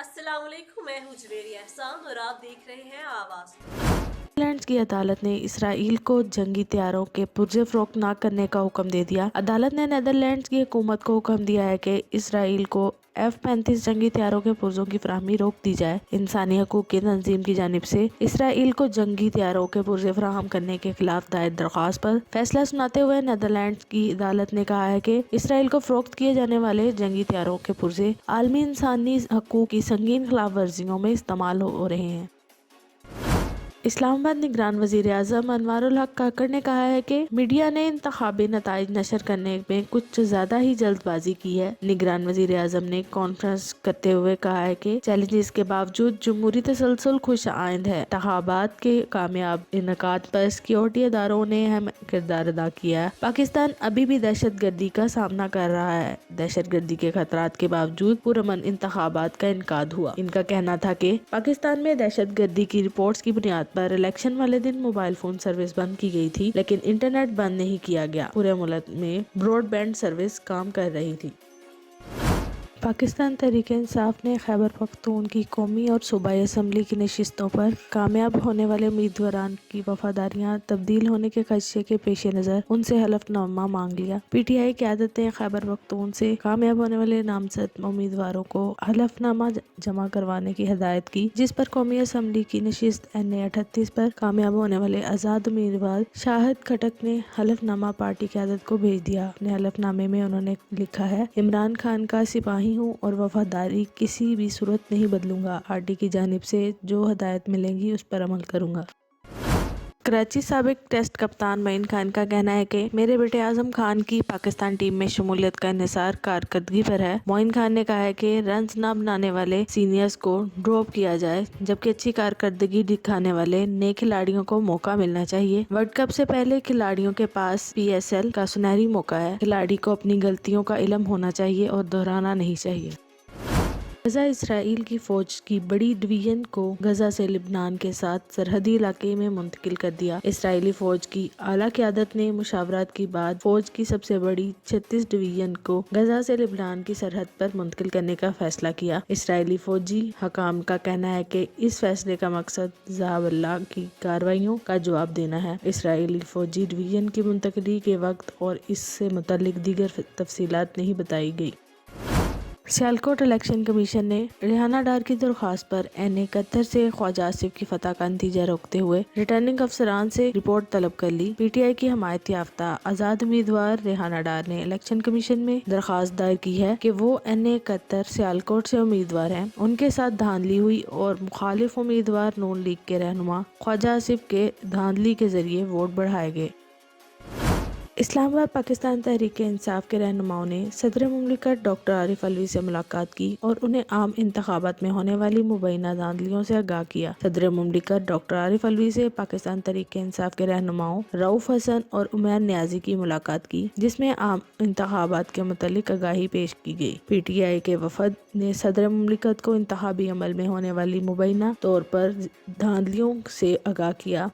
السلام علیکم، میں ہوں جویری احسان اور آپ دیکھ رہے ہیں آواز۔ نیدرلینڈز کی عدالت نے اسرائیل کو جنگی طیاروں کے پرزے فروخت نہ کرنے کا حکم دے دیا۔ عدالت نے نیدرلینڈز کی حکومت کو حکم دیا ہے کہ اسرائیل کو F-35 جنگی طیاروں کے پرزوں کی فراہمی روک دی جائے۔ انسانی حقوق کی تنظیم کی جانب سے اسرائیل کو جنگی طیاروں کے پرزے فراہم کرنے کے خلاف دائر درخواست پر فیصلہ سناتے ہوئے نیدرلینڈز کی عدالت نے کہا ہے کہ اسرائیل کو فروخت کیے جانے والے جنگی طیاروں کے پرزے عالمی انسانی حقوق کی سنگین خلاف ورزیوں میں استعمال ہو رہے ہیں۔ اسلام آباد نگران وزیر اعظم انوار الحق کاکڑ نے کہا ہے کہ میڈیا نے انتخابی نتائج نشر کرنے میں کچھ زیادہ ہی جلد بازی کی ہے۔ نگران وزیر اعظم نے کانفرنس کرتے ہوئے کہا ہے کہ چیلنجز کے باوجود جمہوری تسلسل خوش آئند ہے۔ انتخابات کے کامیاب انعقاد پر سیکورٹی اداروں نے اہم کردار ادا کیا ہے۔ پاکستان ابھی بھی دہشت گردی کا سامنا کر رہا ہے۔ دہشت گردی کے خطرات کے باوجود پرامن انتخابات کا انعقاد ہوا۔ ان کا کہنا تھا کہ پاکستان میں دہشت گردی کی رپورٹس کی بنیاد پر الیکشن والے دن موبائل فون سروس بند کی گئی تھی، لیکن انٹرنیٹ بند نہیں کیا گیا۔ پورے ملک میں براڈ بینڈ سروس کام کر رہی تھی۔ پاکستان تحریک انصاف نے خیبر پختون کی قومی اور صوبائی اسمبلی کی نشستوں پر کامیاب ہونے والے امیدواران کی وفاداریاں تبدیل ہونے کے خدشے کے پیش نظر ان سے حلف نامہ مانگ لیا۔ پی ٹی آئی قیادت نے خیبر پختون سے کامیاب ہونے والے نامزد امیدواروں کو حلف نامہ جمع کروانے کی ہدایت کی، جس پر قومی اسمبلی کی نشست NA 38 پر کامیاب ہونے والے آزاد امیدوار شاہد خٹک نے حلف نامہ پارٹی قیادت کو بھیج دیا۔ اپنے حلف نامے میں انہوں نے لکھا ہے: عمران خان کا سپاہی ہوں اور وفاداری کسی بھی صورت نہیں بدلوں گا۔ پارٹی کی جانب سے جو ہدایت ملیں گی اس پر عمل کروں گا۔ کراچی سابق ٹیسٹ کپتان معین خان کا کہنا ہے کہ میرے بیٹے اعظم خان کی پاکستان ٹیم میں شمولیت کا انحصار کارکردگی پر ہے۔ معین خان نے کہا ہے کہ رنز نہ بنانے والے سینئرز کو ڈراپ کیا جائے، جبکہ اچھی کارکردگی دکھانے والے نئے کھلاڑیوں کو موقع ملنا چاہیے۔ ورلڈ کپ سے پہلے کھلاڑیوں کے پاس PSL کا سنہری موقع ہے۔ کھلاڑی کو اپنی غلطیوں کا علم ہونا چاہیے اور دہرانا نہیں چاہیے۔ غزہ اسرائیل کی فوج کی بڑی ڈویژن کو غزہ سے لبنان کے ساتھ سرحدی علاقے میں منتقل کر دیا۔ اسرائیلی فوج کی اعلیٰ قیادت نے مشاورات کے بعد فوج کی سب سے بڑی 36 ڈویژن کو غزہ سے لبنان کی سرحد پر منتقل کرنے کا فیصلہ کیا۔ اسرائیلی فوجی حکام کا کہنا ہے کہ اس فیصلے کا مقصد حزب اللہ کی کارروائیوں کا جواب دینا ہے۔ اسرائیلی فوجی ڈویژن کی منتقلی کے وقت اور اس سے متعلق دیگر تفصیلات نہیں بتائی گئی۔ سیالکوٹ الیکشن کمیشن نے ریحانہ ڈار کی درخواست پر NA 71 سے خواجہ آصف کی فتح کا نتیجہ روکتے ہوئے ریٹرننگ افسران سے رپورٹ طلب کر لی۔ PTI کی حمایت یافتہ آزاد امیدوار ریحانہ ڈار نے الیکشن کمیشن میں درخواست دائر کی ہے کہ وہ NA 71 سیالکوٹ سے امیدوار ہیں، ان کے ساتھ دھاندلی ہوئی اور مخالف امیدوار نون لیگ کے رہنما خواجہ آصف کے دھاندلی کے ذریعے ووٹ بڑھائے گئے۔ اسلام آباد پاکستان تحریک انصاف کے رہنماؤں نے صدر مملکت ڈاکٹر عارف علوی سے ملاقات کی اور انہیں عام انتخابات میں ہونے والی مبینہ دھاندلیوں سے آگاہ کیا۔ صدر مملکت ڈاکٹر عارف علوی سے پاکستان تحریک انصاف کے رہنماؤں رؤف حسن اور عمیر نیازی کی ملاقات کی، جس میں عام انتخابات کے متعلق آگاہی پیش کی گئی۔ PTI کے وفد نے صدر مملکت کو انتخابی عمل میں ہونے والی مبینہ طور پر دھاندلیوں سے آگاہ کیا۔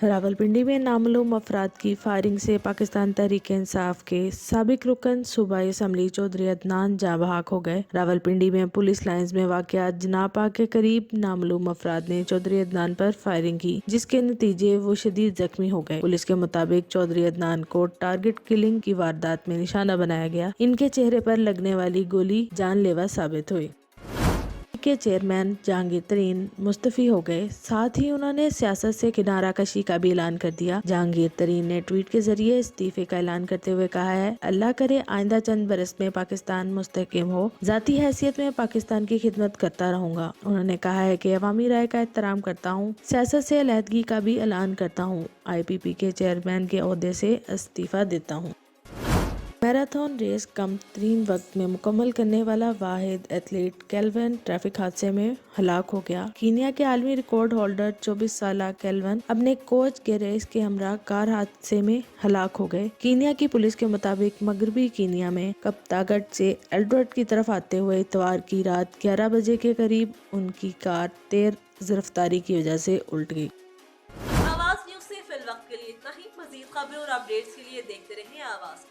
راولپنڈی میں نامعلوم افراد کی فائرنگ سے پاکستان تحریک انصاف کے سابق رکن صوبائی اسمبلی چودھری عدنان جاں بحق ہو گئے۔ راولپنڈی میں پولیس لائنز میں واقع جناح کے قریب نامعلوم افراد نے چودھری عدنان پر فائرنگ کی، جس کے نتیجے وہ شدید زخمی ہو گئے۔ پولیس کے مطابق چودھری عدنان کو ٹارگٹ کلنگ کی واردات میں نشانہ بنایا گیا۔ ان کے چہرے پر لگنے والی گولی جان لیوا ثابت ہوئی۔ کے چیئرمین جہانگیر ترین مستعفی ہو گئے، ساتھ ہی انہوں نے سیاست سے کنارہ کشی کا بھی اعلان کر دیا۔ جہانگیر ترین نے ٹویٹ کے ذریعے استعفے کا اعلان کرتے ہوئے کہا ہے: اللہ کرے آئندہ چند برس میں پاکستان مستحکم ہو، ذاتی حیثیت میں پاکستان کی خدمت کرتا رہوں گا۔ انہوں نے کہا ہے کہ عوامی رائے کا احترام کرتا ہوں، سیاست سے علیحدگی کا بھی اعلان کرتا ہوں، IPP کے چیئرمین کے عہدے سے استعفیٰ دیتا ہوں۔ میراتھن ریس کم ترین وقت میں مکمل کرنے والا واحد ایتھلیٹ کیلون ٹریفک حادثے میں ہلاک ہو گیا۔ کینیا کے عالمی ریکارڈ ہولڈر 24 سالہ کیلون اپنے کوچ گیریس کے ہمراہ کار حادثے میں ہلاک ہو گئے۔ کینیا کی پولیس کے مطابق مغربی کینیا میں کپتاگٹ سے ایلڈورٹ کی طرف آتے ہوئے اتوار کی رات 11 بجے کے قریب ان کی کار تیز رفتاری کی وجہ سے الٹ گئی۔ آواز نیوز سے فی الوقت کے لیے اتنا ہی۔ مزید خبریں اور اپڈیٹس کے لیے دیکھتے رہیں آواز۔